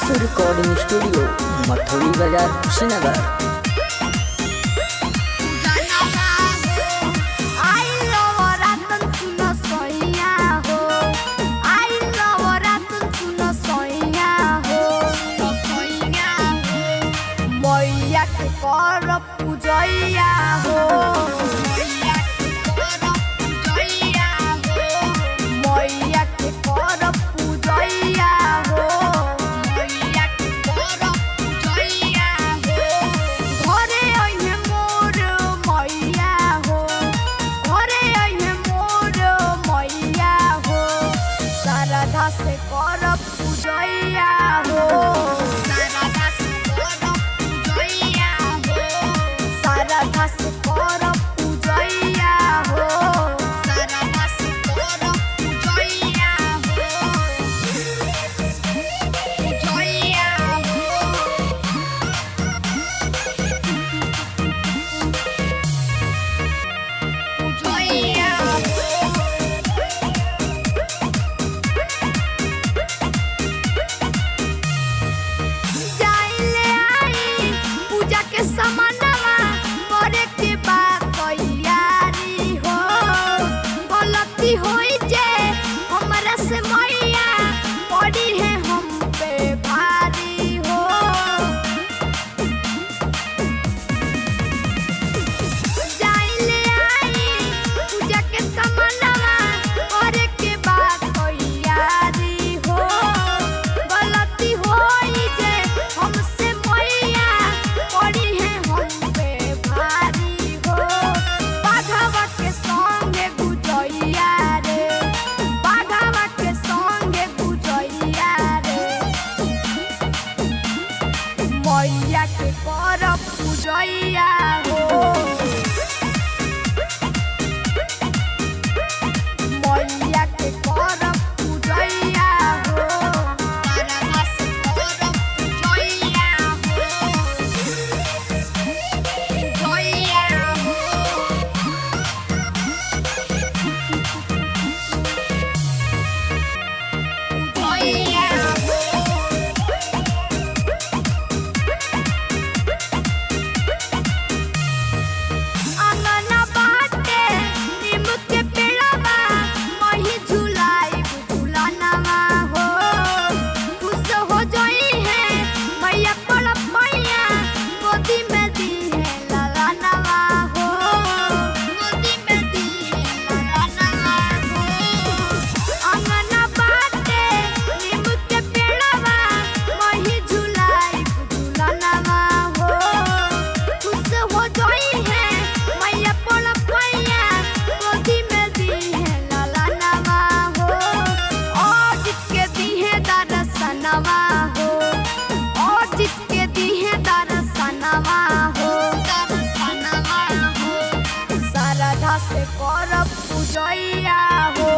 आंसू recording studio मथुरी बाजार कुशीनगर। पूजैया हो मैया के कर पूजैया हो मैया के कर पूजैया हो घरे अइहे मोर मैया हो घरे अइहे मोर मैया हो श्रद्धा से कर पूजैया हो श्रद्धा से कर पूजैया हो श्रद्धा से कर पूजैया हो श्रद्धा से कर पूजैया हो पूजैया हो पूजैया हो जाइले आई पूजा के समानवा करे के बा तैयारी हो गलती होई जे हमरा से मैया पड़ी है हम पे भारी हो जाइले आई पूजा के समानवा करे के बा तैयारी हो गलती होई जे हमसे मैया पड़ी है हम पे भारी हो बाघवा के संगे गुजैया रे बाघवा के संगे गुजैया रे मैया के कर पूजैया हो मैया के कर पूजैया हो श्रद्धा से कर पूजैया हो पूजैया हो पूजैया हो अंगना बाटे नीम के पेड़वा मही झुलाई झुलानवा हो खुश हो जाई है मैया पड़ मैया गोदी में दी है ललनवा हो गोदी में दी है ललनवा हो अंगना बाटे नीम के पेड़वा मही झुलाई झुलानवा हो खुश हो जाई है मैया पड़ मैया गोदी में दी है ललनवा हो और जिसके दी है दर्शनवा हो और जिसके दी है दर्शनवा हो दर्शनवा हो श्रद्धा से कर पूजैया हो